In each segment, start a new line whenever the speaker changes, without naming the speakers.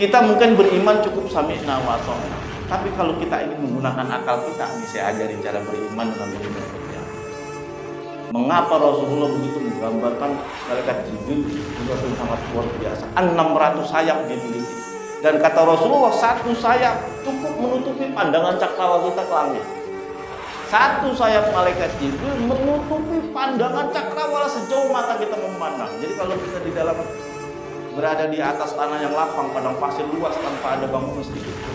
Kita mungkin beriman cukup sami'na wa ata'na. Tapi kalau kita ingin menggunakan akal kita, ini saya ajarin cara beriman dengan beriman seperti apa. Mengapa Rasulullah begitu menggambarkan malaikat Jibril sesuatu yang sangat luar biasa. 600 sayap dimiliki. Dan kata Rasulullah, satu sayap cukup menutupi pandangan cakrawala kita ke langit. Satu sayap malaikat Jibril menutupi pandangan cakrawala sejauh mata kita memandang. Jadi kalau kita di dalam berada di atas tanah yang lapang, padang pasir luas tanpa ada bangunan sedikit pun,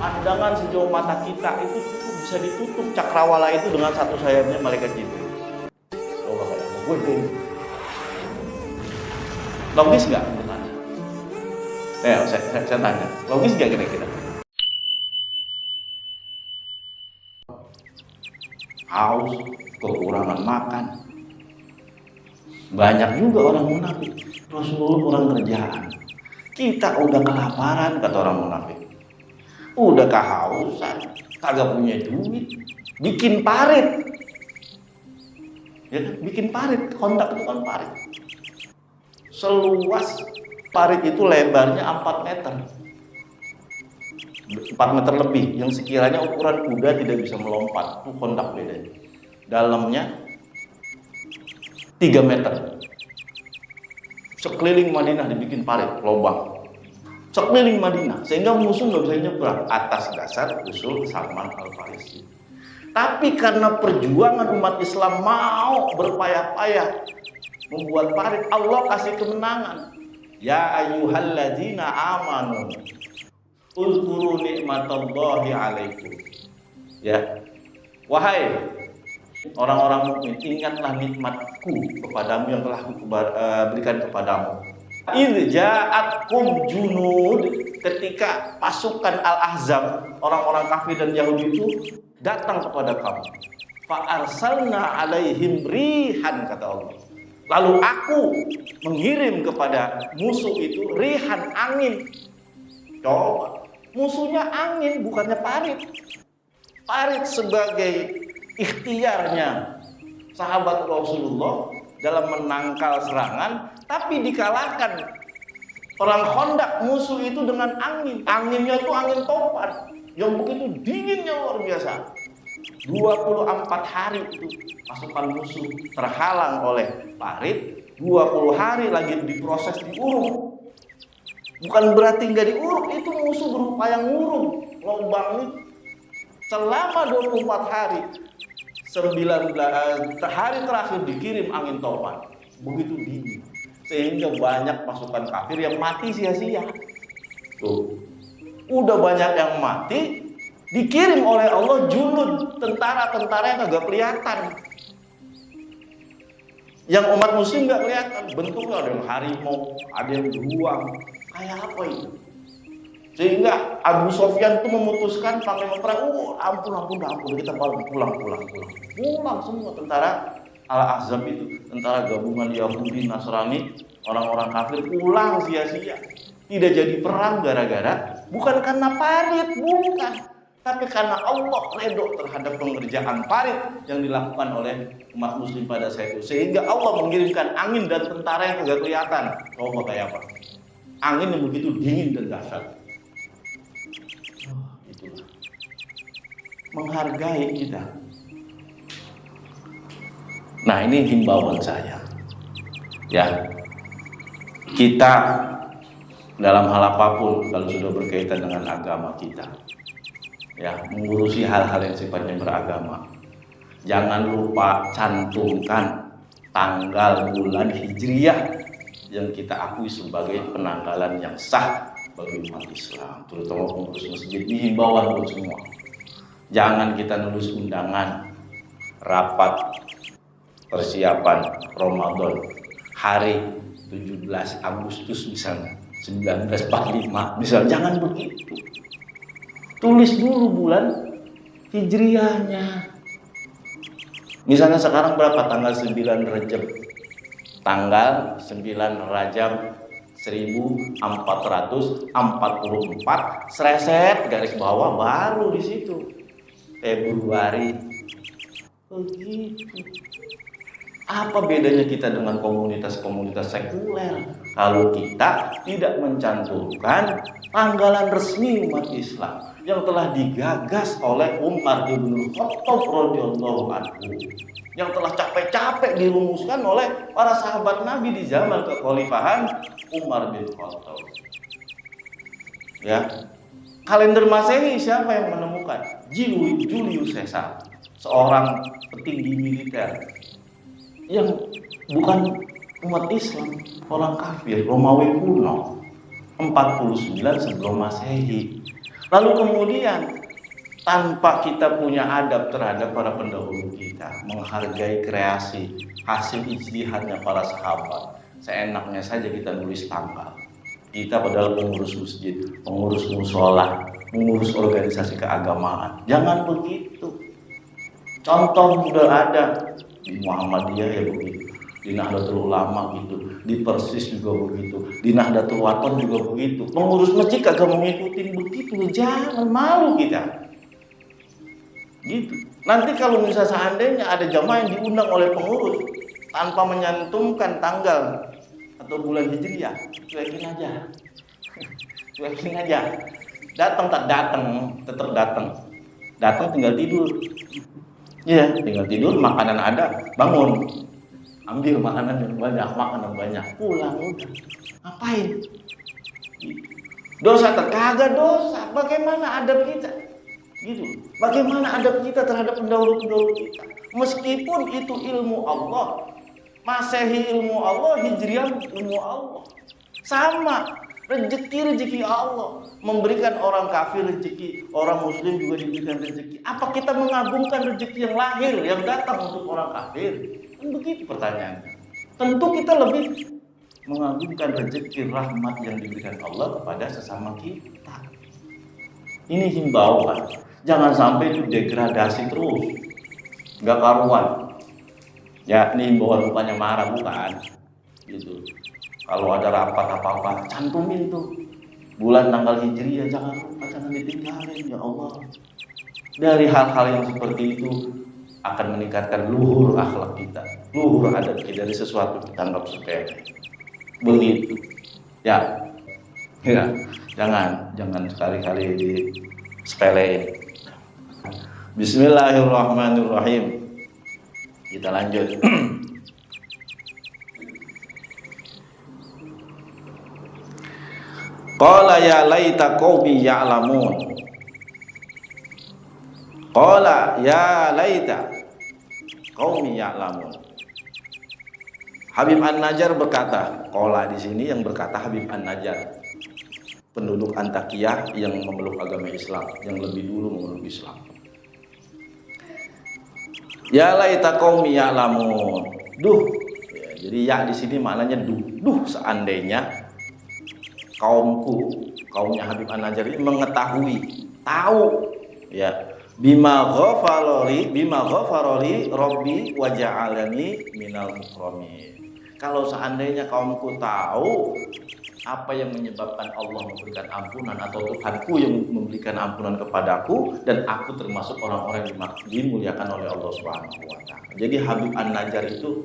pandangan sejauh mata kita itu cukup bisa ditutup cakrawala itu dengan satu sayapnya malaikat Jibril. Coba kayak gue ini. Logis nggak? Saya tanya, logis nggak kira-kira? Haus, kekurangan makan. Banyak juga orang munafik. Rasulullah kurang kerjaan. Kita udah kelaparan, kata orang munafik. Udah kehausan, kagak punya duit, bikin parit. Ya, bikin parit, kondak itu kan parit. Seluas parit itu lebarnya 4 meter. 4 meter lebih, yang sekiranya ukuran kuda tidak bisa melompat. Itu kondak bedanya. Dalamnya 3 meter. Sekeliling Madinah dibikin parit, lubang. Sekeliling Madinah, sehingga musuh nggak bisa nyebrang atas dasar usul Salman Al-Farisi. Tapi karena perjuangan umat Islam mau berpayah-payah membuat parit, Allah kasih kemenangan. Ya ayyuhalladzina amanu uzkuru nikmatallahi alaikum. Ya, wahai orang-orang mukmin, ingatlah nikmatku kepadamu yang telah aku berikan kepadamu. Idz ja'atkum junud, ketika pasukan Al-Ahzab, orang-orang kafir dan Yahudi itu datang kepada kamu. Fa arsalna alaihim rihan, kata Allah. Lalu aku mengirim kepada musuh itu rihan, angin. Coba, musuhnya angin, bukannya parit. Parit sebagai ikhtiarnya sahabat Rasulullah dalam menangkal serangan, tapi dikalahkan perang Khandaq musuh itu dengan angin. Anginnya itu angin topan yang begitu dinginnya luar biasa. 24 hari itu pasukan musuh terhalang oleh parit. 20 hari lagi diproses diurung. Bukan berarti nggak diurung, itu musuh berupaya ngurung lubang itu selama 24 hari. 19 hari terakhir dikirim angin topan, begitu dingin, sehingga banyak pasukan kafir yang mati sia-sia. Tuh, udah banyak yang mati, dikirim oleh Allah junud, tentara-tentara yang agak kelihatan, yang umat muslim nggak kelihatan. Bentuknya ada yang harimau, ada yang beruang, kayak apa itu? Sehingga Abu Sofyan itu memutuskan panglima perang, ampun, kita pulang semua tentara Al-Ahzab itu, tentara gabungan Yahudi, Nasrani, orang-orang kafir pulang sia-sia. Tidak jadi perang gara-gara bukan karena parit, bukan, tapi karena Allah redho terhadap pengerjaan parit yang dilakukan oleh umat muslim pada saat itu, sehingga Allah mengirimkan angin dan tentara yang tidak kelihatan. Coba kayak apa? Angin yang begitu dingin dan dahsyat. Menghargai kita. Nah, ini himbauan saya. Ya, kita dalam hal apapun kalau sudah berkaitan dengan agama kita, ya, mengurusi hal-hal yang sifatnya beragama, jangan lupa cantumkan tanggal bulan Hijriyah yang kita akui sebagai penanggalan yang sah bagi umat Islam, terutama pengurus masjid. Ini himbauan untuk semua. Jangan kita nulis undangan rapat persiapan Ramadan hari 17 Agustus misalnya 1945 misalnya, jangan begitu. Tulis dulu bulan Hijriyahnya. Misalnya sekarang berapa? Tanggal 9 Rajab. Tanggal 9 Rajab 1444, sereset garis bawah baru di situ Februari. Begitu. Apa bedanya kita dengan komunitas-komunitas sekuler? Kalau kita tidak mencantumkan tanggalan resmi umat Islam yang telah digagas oleh Umar bin Khattab radhiyallahu anhu, yang telah capek-capek dirumuskan oleh para sahabat Nabi di zaman kekhalifahan Umar bin Khattab. Ya, kalender Masehi siapa yang menemukan? Julius Caesar, seorang petinggi militer yang bukan umat Islam, orang kafir, Romawi kuno, 49 sebelum Masehi. Lalu kemudian tanpa kita punya adab terhadap para pendahulu kita, menghargai kreasi hasil ijtihadnya para sahabat, seenaknya saja kita nulis tanggal. Kita padahal pengurus masjid, pengurus musola, mengurus organisasi keagamaan. Jangan begitu. Contoh sudah ada di Muhammadiyah ya begitu, di Nahdlatul Ulama gitu, di Persis juga begitu, di Nahdlatul Wathon juga begitu. Pengurus masjid kagak mau ngikutin begitu, jangan, malu kita. Gitu. Nanti kalau misalnya seandainya ada jamaah yang diundang oleh pengurus tanpa menyantumkan tanggal atau bulan Hijriah, cuekin aja. Cuekin aja. Datang tak datang, tetap datang. Datang tinggal tidur. Iya, tinggal tidur, makanan ada, bangun. Ambil makanan yang banyak, makan yang banyak, pulang udah. Ngapain? Dosa terkagak dosa. Bagaimana adab kita? Gitu. Bagaimana adab kita terhadap pendahulu-pendahulu kita? Meskipun itu ilmu Allah, Masehi ilmu Allah, Hijriah ilmu Allah. Sama, rezeki Allah. Memberikan orang kafir rezeki, orang muslim juga diberikan rezeki. Apa kita mengagungkan rezeki yang lahir, yang datang untuk orang kafir? Kan begitu pertanyaannya. Tentu kita lebih mengagungkan rezeki rahmat yang diberikan Allah kepada sesama kita. Ini himbauan. Jangan sampai itu degradasi terus, nggak karuan. Ya, ini himbauan bukannya marah, bukan. Gitu. Kalau ada rapat apa-apa, cantumin tuh bulan tanggal Hijriah, jangan lupa, jangan ditinggalin ya Allah. Dari hal-hal yang seperti itu akan meningkatkan luhur akhlak kita, luhur adat kita, dari sesuatu kita anggap sepele. Begitu. Ya, jangan sekali-kali disepelein. Bismillahirrahmanirrahim. Kita lanjut. Qala ya laita qaumi ya'lamun. Qala ya laita qaumi ya'lamun. Habib An-Najjar berkata, qala di sini yang berkata Habib An-Najjar, penduduk Antakya yang memeluk agama Islam, yang lebih dulu memeluk Islam. Ya laita qaumi ya'lamun. Duh. Ya, jadi ya di sini maknanya duh seandainya kaumnya Habib An-Najjar ini mengetahui, tahu ya, bima ghafaroli rabbi wa ja'alani minal mukramin. Kalau seandainya kaumku tahu apa yang menyebabkan Allah memberikan ampunan, atau Tuhanku yang memberikan ampunan kepadaku dan aku termasuk orang-orang yang dimuliakan oleh Allah Subhanahu wa taala. Jadi Habib An-Najjar itu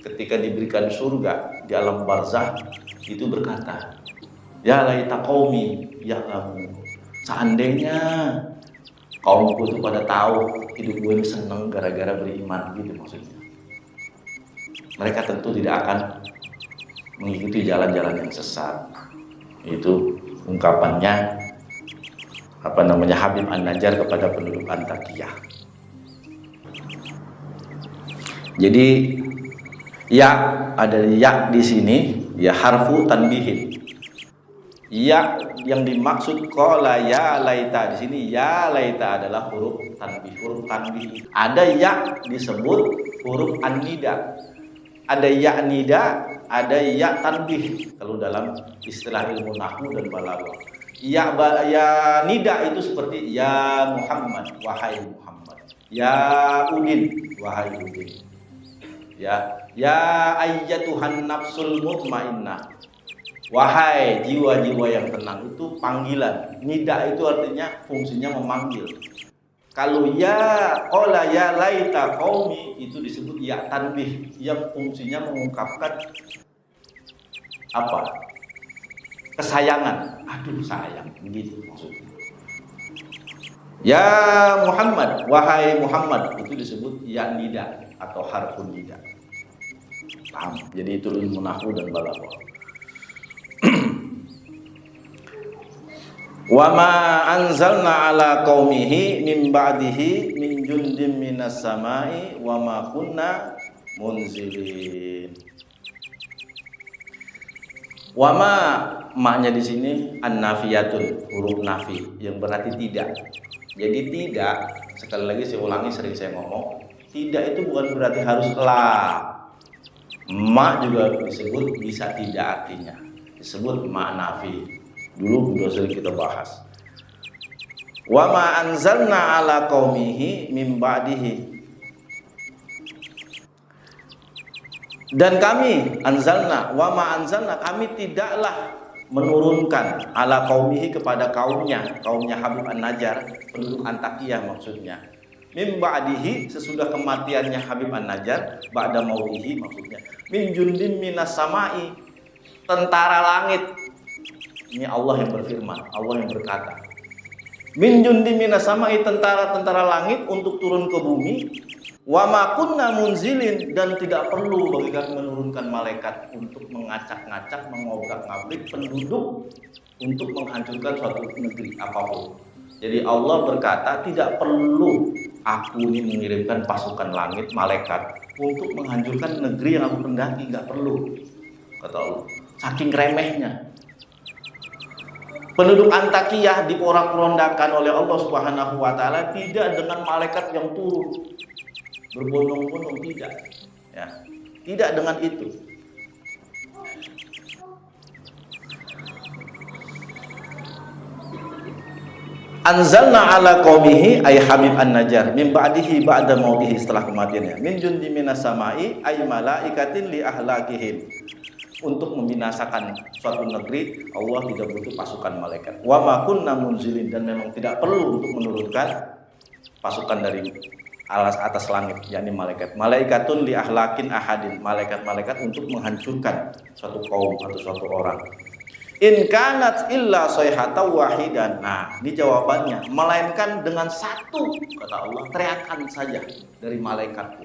ketika diberikan surga di alam barzah itu berkata, ya laita qaumi ya'lamun. Seandainya kaumku itu pada tahu hidup gue ini seneng gara-gara beriman, gitu maksudnya. Mereka tentu tidak akan mengikuti jalan-jalan yang sesat. Itu ungkapannya Habib An-Najjar kepada penduduk Antakya. Jadi ya, ada ya di sini, ya harfu tanbihin. Ya yang dimaksud qala ya laita di sini, ya laita adalah huruf tanbih, Ada ya disebut huruf an-nida. Ada ya nida, ada ya tanbih kalau dalam istilah ilmu nahwu dan balaghah. Ya nida itu seperti ya Muhammad, wahai Muhammad. Ya Udin, wahai Udin. Ya ayyatuhan nafsul mutmainnah, wahai jiwa-jiwa yang tenang, itu panggilan. Nida itu artinya fungsinya memanggil. Kalau qala ya laita qaumi itu disebut ya tanbih yang fungsinya mengungkapkan apa? Kesayangan. Aduh sayang, begitu maksudnya. Ya Muhammad, wahai Muhammad, itu disebut ya nida atau harfun nida. Paham? Jadi itu ilmu nahwu dan balaghah. Wa ma anzalna ala qaumihi min ba'dihi min jundim minas samai wa ma kunna munzilin. Wa ma maknya di sini an-nafiyatun, huruf nafi yang berarti tidak. Jadi tidak, sekali lagi saya ulangi, sering saya ngomong, tidak itu bukan berarti harus la. Ma juga disebut bisa tidak artinya. Disebut ma nafi. Dulu sudah sering kita bahas. Wa ma anzalna ala qaumihi min ba'dihi. Dan kami anzalna, wa ma anzalna, kami tidaklah menurunkan ala qaumihi kepada kaumnya Habib An-Najjar, penduduk Antakya maksudnya. Min ba'dihi, sesudah kematiannya Habib An-Najjar, ba'da mautihi maksudnya. Min jundim minas samai, tentara langit. Ini Allah yang berfirman, Allah yang berkata. Min jundim minas samai, tentara-tentara langit untuk turun ke bumi. Wa ma kunna munzilin, dan tidak perlu bagi kami menurunkan malaikat untuk mengacak-ngacak, mengobrak-ngabrik penduduk untuk menghancurkan suatu negeri apapun. Jadi Allah berkata tidak perlu aku ini mengirimkan pasukan langit, malaikat untuk menghancurkan negeri yang aku pendaki, nggak perlu, kata Allah. Saking remehnya. Penduduk Antakya diporak-porandakan oleh Allah Subhanahu wa taala tidak dengan malaikat yang turun berbondong-bondong, tidak. Ya. Tidak dengan itu. Anzalna ala qaumihi ay Habib An-Najjar min ba'dihi ba'da mautihi, setelah kematiannya. Min jundi minas samai ay malaikatin li ahlakihim. Untuk membinasakan suatu negeri, Allah tidak butuh pasukan malaikat. Wa ma kunna munzilin, dan memang tidak perlu untuk menurunkan pasukan dari atas langit, yakni malaikat. Malaikatun li ahlakin ahadin, malaikat-malaikat untuk menghancurkan suatu kaum atau suatu orang. In kanat illa sayhatan wahidan. Nah, ini jawabannya, melainkan dengan satu, kata Allah, teriakan saja dari malaikat.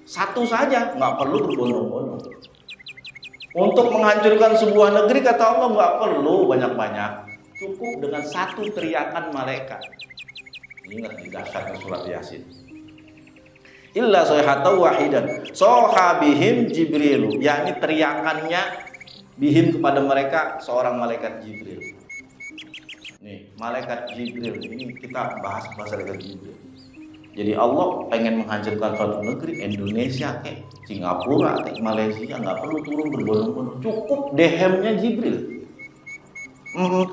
Satu saja, nggak perlu berbondong-bondong. Untuk menghancurkan sebuah negeri, kata Allah, nggak perlu banyak-banyak, cukup dengan satu teriakan malaikat. Ingat di dahsyatnya surat Yasin. Illa sayhatan wahidan sohabihim Jibril, yakni teriakannya bihim kepada mereka seorang malaikat Jibril. Nih, malaikat Jibril ini kita bahas malaikat Jibril. Jadi Allah pengen menghancurkan suatu negeri, Indonesia kayak Singapura, kayak Malaysia, nggak perlu turun berbondong-bondong, cukup dehemnya Jibril,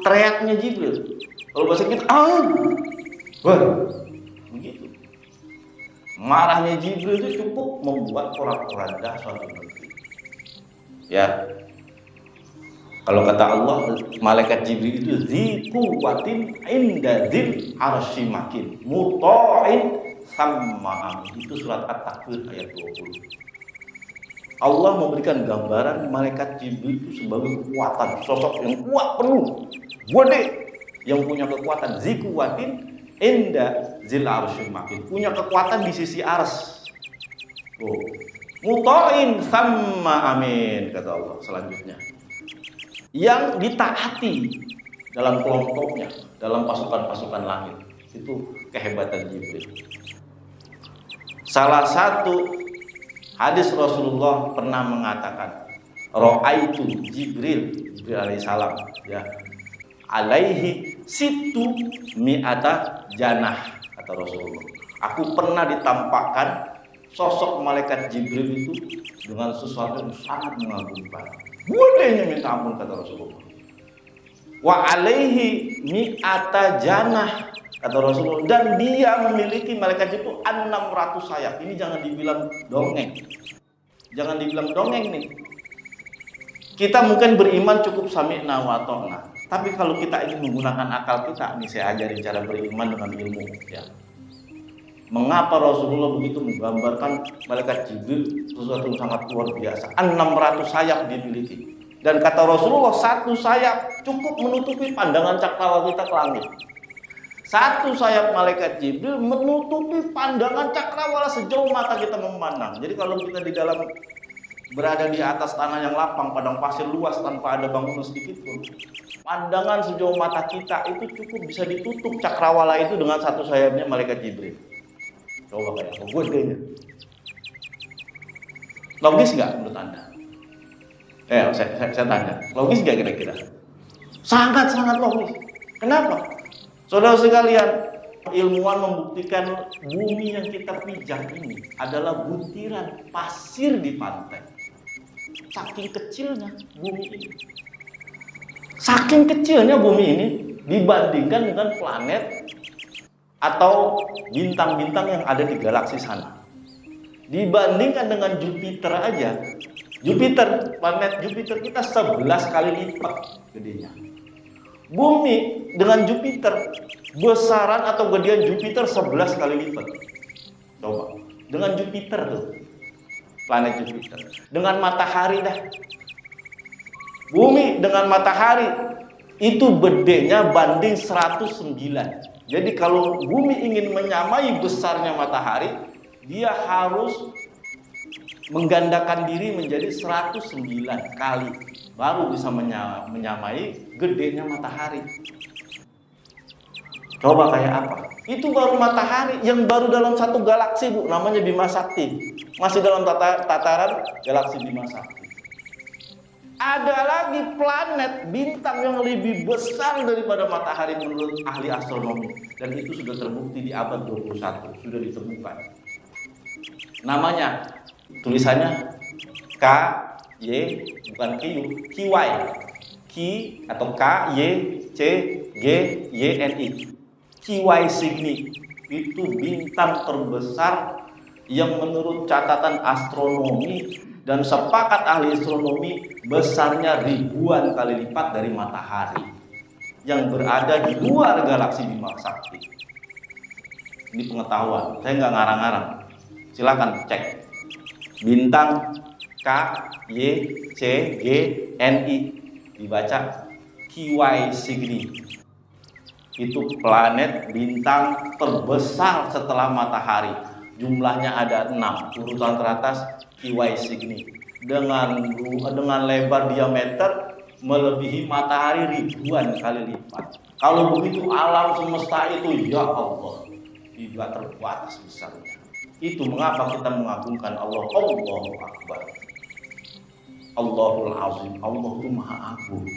teriaknya Jibril. Kalau bahasa kita, begitu. Marahnya Jibril itu cukup membuat porak-poranda suatu negeri. Ya. Kalau kata Allah, malaikat Jibril itu zikuwatin inda dzil arsy makin muta'in sama amin. Itu surat At-Takwir ayat 20. Allah memberikan gambaran malaikat Jibril itu sebagai kekuatan, sosok yang kuat penuh, gede, yang punya kekuatan zikuwatin inda dzil arsy makin, punya kekuatan di sisi ars. Muta'in sama amin, kata Allah selanjutnya. Yang ditaati dalam kelompoknya, dalam pasukan-pasukan langit. Itu kehebatan Jibril. Salah satu hadis Rasulullah pernah mengatakan, Ra'aitu Jibril alaihissalam, ya, alaihi situ mi'ata janah, kata Rasulullah. Aku pernah ditampakkan sosok malaikat Jibril itu dengan sesuatu yang sangat mengagumkan. Budenya minta ampun, kata Rasulullah. Wa alaihi mi'ata janah, kata Rasulullah, dan dia memiliki malaikat itu 600 sayap. Ini jangan dibilang dongeng. Jangan dibilang dongeng nih. Kita mungkin beriman cukup sami'na wa ta'na. Tapi kalau kita ingin menggunakan akal kita, ini saya ajarin cara beriman dengan ilmu. Ya. Mengapa Rasulullah begitu menggambarkan malaikat Jibril sesuatu yang sangat luar biasa? 600 sayap dimiliki. Dan kata Rasulullah, satu sayap cukup menutupi pandangan cakrawala kita ke langit. Satu sayap malaikat Jibril menutupi pandangan cakrawala sejauh mata kita memandang. Jadi kalau kita di dalam berada di atas tanah yang lapang, padang pasir luas tanpa ada bangunan sedikit pun, pandangan sejauh mata kita itu cukup bisa ditutup cakrawala itu dengan satu sayapnya malaikat Jibril. Coba kayak gue gedenya. Logis nggak menurut Anda? Saya tanya, logis nggak kira-kira? Sangat-sangat logis. Kenapa? Saudara sekalian, ilmuwan membuktikan bumi yang kita pijak ini adalah butiran pasir di pantai. Saking kecilnya bumi ini. Saking kecilnya bumi ini dibandingkan dengan planet atau bintang-bintang yang ada di galaksi sana. Dibandingkan dengan Jupiter aja, planet Jupiter kita 11 kali lipat gedenya. Bumi dengan Jupiter, besaran atau gedean Jupiter 11 kali lipat. Coba, dengan Jupiter tuh, planet Jupiter. Dengan matahari dah. Bumi dengan matahari itu bedanya banding 109. Jadi kalau bumi ingin menyamai besarnya matahari, dia harus menggandakan diri menjadi 109 kali baru bisa menyamai gedenya matahari. Coba kayak apa? Itu baru matahari yang baru dalam satu galaksi, Bu, namanya Bima Sakti. Masih dalam tataran galaksi Bima Sakti. Ada lagi planet bintang yang lebih besar daripada matahari menurut ahli astronomi, dan itu sudah terbukti di abad 21, sudah ditemukan. Namanya, tulisannya K Y, bukan Q, QY, Q atau K Y C G Y N I, QY Cygni. Itu bintang terbesar yang menurut catatan astronomi dan sepakat ahli astronomi besarnya ribuan kali lipat dari matahari yang berada di luar galaksi Bima Sakti. Ini pengetahuan, saya nggak ngarang-ngarang. Silakan cek. Bintang K Y C G N I, dibaca QY Cygni. Itu planet bintang terbesar setelah matahari. Jumlahnya ada 6, urutan teratas QY Cygni, dengan lebar diameter melebihi matahari ribuan kali lipat. Kalau begitu alam semesta itu, ya Allah, tidak terbatas besarnya. Itu mengapa kita mengagungkan Allah. Allahu Akbar, Allahul Azim. Allah itu Maha Agung.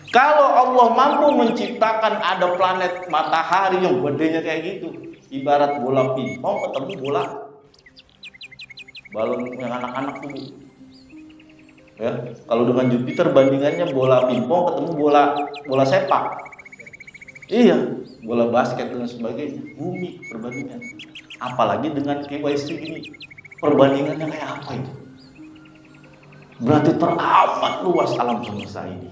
Kalau Allah mampu menciptakan ada planet matahari yang gedenya kayak gitu, ibarat bola pingpong ketemu bola balon yang anak-anak tuh. Ya, kalau dengan Jupiter bandingannya bola pingpong ketemu bola sepak. Iya, bola basket dan sebagainya. Bumi perbandingan. Apalagi dengan KYC gini, perbandingannya kayak apa itu? Berarti teramat luas alam semesta ini.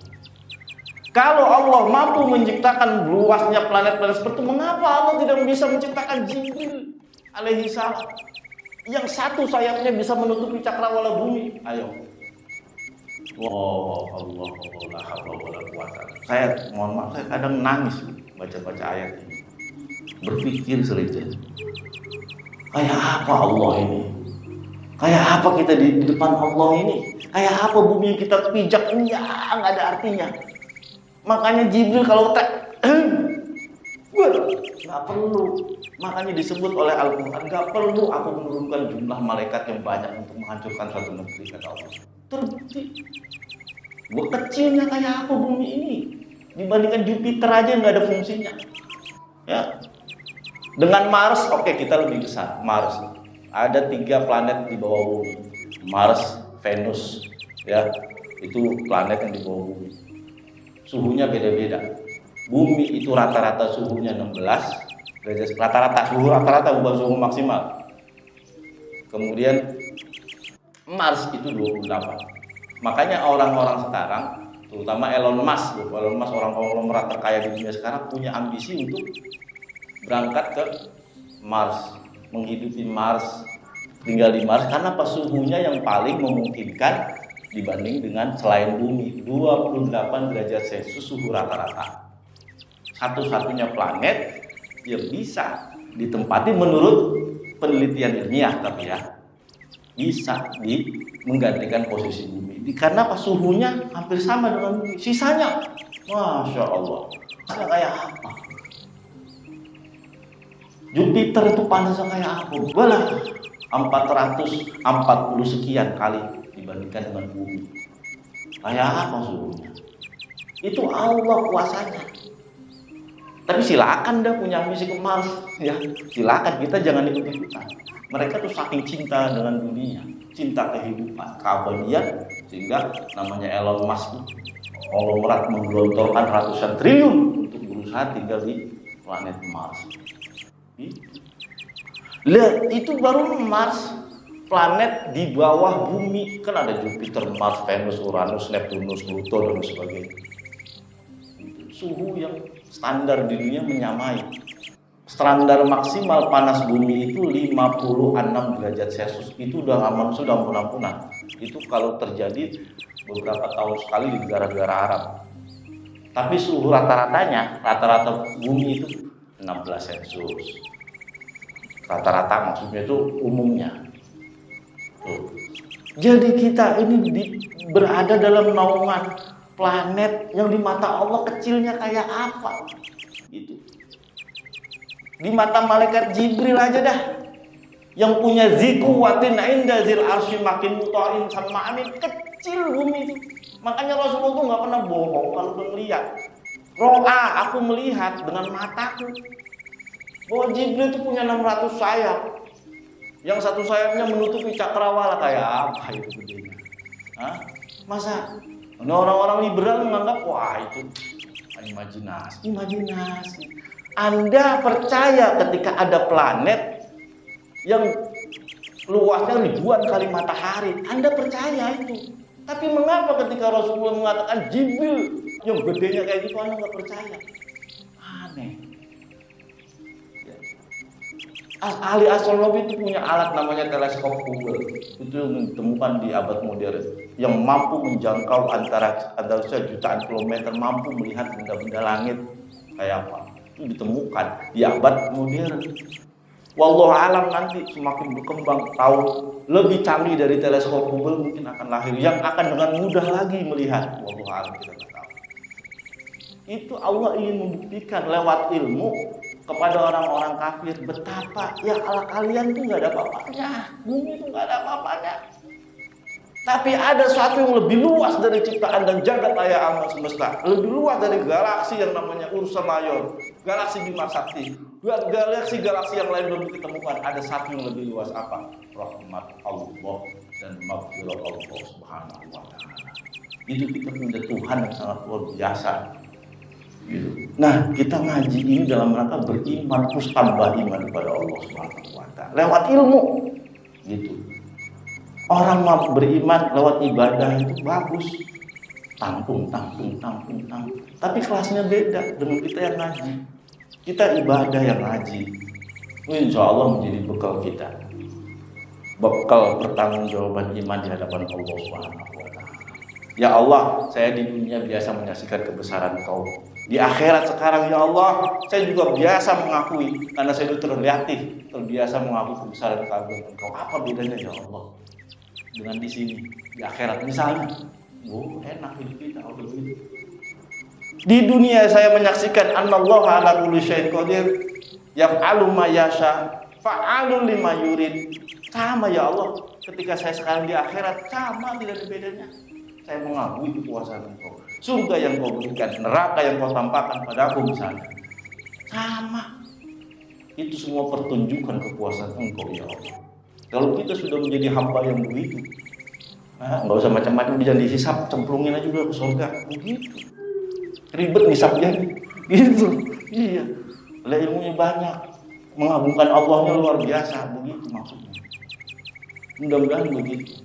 Kalau Allah mampu menciptakan luasnya planet-planet seperti itu, mengapa Allah tidak bisa menciptakan Jibril alaihi salam yang satu sayapnya bisa menutupi cakrawala bumi? Ayo. Wow, Allah, saya mohon maaf, saya kadang nangis baca-baca ayat ini. Berpikir saja. Kayak apa Allah ini? Kayak apa kita di depan Allah ini? Kayak apa bumi yang kita pijak ini yang nggak ada artinya? Makanya Jibril kalau nggak perlu. Makanya disebut oleh Al-Quran, nggak perlu aku menurunkan jumlah malaikat yang banyak untuk menghancurkan suatu negeri, kata Allah. Terbukti. Gue kecilnya kayak apa bumi ini dibandingkan Jupiter aja nggak ada fungsinya. Ya. Dengan Mars, oke, kita lebih besar. Mars ada 3 planet di bawah bumi. Mars, Venus, ya, itu planet yang di bawah bumi. Suhunya beda-beda. Bumi itu rata-rata suhunya 16 derajat, rata-rata bukan suhu maksimal. Kemudian Mars itu 28. Makanya orang-orang sekarang terutama Elon Musk. Elon Musk orang konglomerat terkaya di dunia sekarang punya ambisi untuk berangkat ke Mars, menghidupi Mars, tinggal di Mars karena apa? Suhunya yang paling memungkinkan dibanding dengan selain bumi, 28 derajat Celcius suhu rata-rata. Satu-satunya planet yang bisa ditempati menurut penelitian ilmiah, tapi ya bisa menggantikan posisi bumi. Karena apa? Suhunya hampir sama dengan bumi. Sisanya, masya Allah, kayak apa? Jupiter itu panasnya kayak apa? Walah, 440 sekian kali dibandingkan dengan bumi. Kayak apa suhunya? Itu Allah kuasanya. Tapi silakan dah punya ambisi ke Mars, ya silakan, kita jangan ikut-ikutan. Mereka tuh saking cinta dengan dunia, cinta kehidupan, keabadian, sehingga namanya Elon Musk konglomerat menggelontorkan ratusan triliun untuk berusaha tinggal di planet Mars. Lihat, itu baru Mars, planet di bawah bumi. Kan ada Jupiter, Mars, Venus, Uranus, Neptunus, Pluto dan sebagainya. Suhu yang standar di dunia menyamai. Standar maksimal panas bumi itu 56 derajat Celcius. Itu udah aman, sudah ampun-ampunan. Itu kalau terjadi beberapa tahun sekali di negara-negara Arab. Tapi suhu rata-ratanya, rata-rata bumi itu 16 Celcius. Rata-rata maksudnya itu umumnya. Tuh. Jadi kita ini berada dalam naungan planet yang di mata Allah kecilnya kayak apa gitu. Di mata malaikat Jibril aja dah, yang punya zikuwatin inda zil arsy makin muta'in sama amin, kecil bumi itu. Makanya Rasulullah tuh nggak pernah bohong kalau melihat. Ro'a, aku melihat dengan mataku bahwa Jibril itu punya 600 sayap, yang satu sayapnya menutupi cakrawala. Kayak apa itu gedenya? Hah? Masa orang-orang liberal menganggap wah itu imajinasi. Anda percaya ketika ada planet yang luasnya ribuan kali matahari, Anda percaya itu. Tapi mengapa ketika Rasulullah mengatakan Jibril yang gedenya kayak gitu, Anda nggak percaya? Aneh. Ahli astronomi itu punya alat namanya teleskop Hubble. Itu yang ditemukan di abad modern, yang mampu menjangkau antara jutaan kilometer, mampu melihat benda-benda langit kayak apa. Itu ditemukan di abad modern. Wallahu alam, nanti semakin berkembang, tahu lebih canggih dari teleskop Hubble mungkin akan lahir yang akan dengan mudah lagi melihat. Wallahu alam, kita tidak tahu. Itu Allah ingin membuktikan lewat ilmu kepada orang-orang kafir betapa ya Allah kalian tuh nggak ada apa-apanya, bumi itu nggak ada apa-apanya. Tapi ada sesuatu yang lebih luas dari ciptaan dan jagat raya alam semesta, lebih luas dari galaksi yang namanya Ursa Mayor, galaksi Bima Sakti, galaksi yang lain belum ditemukan. Ada satu yang lebih luas, apa? Rahmat Allah dan maghfirah Allah Subhanahu wa Ta'ala. Itu kita punya Tuhan yang sangat luar biasa. Gitu. Nah, kita ngaji ini dalam rangka beriman, terus tambah iman kepada Allah Subhanahu wa Ta'ala lewat ilmu. Gitu. Orang mau beriman lewat ibadah itu bagus, tampung. Tapi kelasnya beda dengan kita yang ngaji. Kita ibadah yang ngaji, insya Allah menjadi bekal kita, bekal pertanggungjawaban iman di hadapan Allah Subhanahu wa Ta'ala. Ya Allah, saya di dunia biasa menyaksikan kebesaran Kau. Di akhirat sekarang ya Allah, saya juga biasa mengakui, karena saya itu terbiasa mengakui kebesaran keagungan Engkau. Apa bedanya ya Allah dengan di sini, di akhirat misalnya? Enak hidup kita udah begitu. Di dunia saya menyaksikan annallaha ala kulli syai'in qadir, yaf'alu ma yasha, fa'alun lima yurid. Sama ya Allah, ketika saya sekarang di akhirat sama, tidak ada bedanya. Saya mengakui kekuasaan Engkau, surga yang Kau berikan, neraka yang Kau tampakkan padaku misalnya. Sama. Itu semua pertunjukan kekuasaan Engkau ya Allah. Kalau kita sudah menjadi hamba yang begitu, nggak usah macam-macam, bisa dihisap, cemplungin aja udah ke surga. Begitu. Ribet hisapnya gitu. Iya. Lah ilmunya banyak, mengagungkan Allahnya luar biasa, begitu maksudnya. Mudah-mudahan begitu.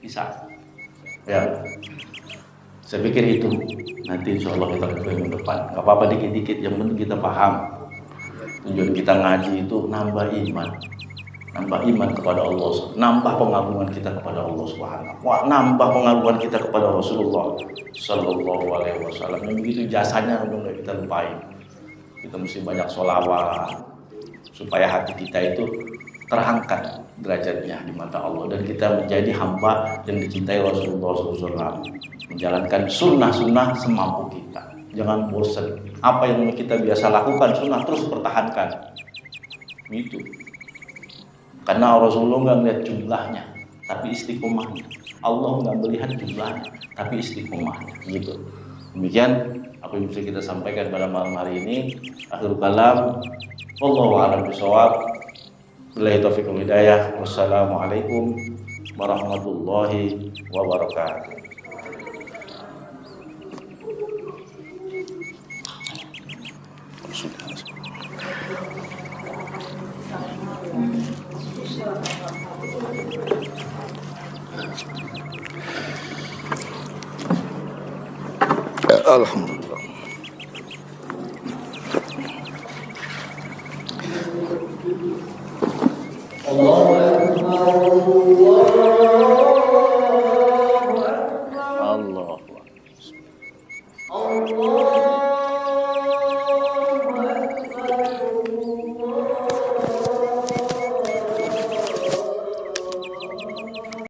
Bisa. Ya. Saya pikir itu nanti insya Allah kita ke minggu depan. Gak apa-apa dikit-dikit, yang penting kita paham. Tujuan kita ngaji itu nambah iman kepada Allah, nambah pengagungan kita kepada Allah Subhanahu wa ta'ala, nambah pengagungan kita kepada Rasulullah Sallallahu Alaihi Wasallam. Yang begitu jasanya udah kita lupain. Kita mesti banyak sholawat supaya hati kita itu terangkat derajatnya di mata Allah dan kita menjadi hamba yang dicintai Rasulullah SAW, menjalankan sunnah-sunnah semampu kita. Jangan bosan. Apa yang kita biasa lakukan sunnah terus pertahankan. Gitu. Karena Rasulullah nggak melihat jumlahnya, tapi istiqomahnya. Allah nggak melihat jumlahnya, tapi istiqomahnya. Gitu. Demikian apa yang bisa kita sampaikan pada malam hari ini. Akhirul kalam. Wallahu a'lam bishawab. Billahi taufiq wal hidayah. Wassalamualaikum warahmatullahi wabarakatuh. Alhamdulillah. Allahu Akbar. Allahu Akbar.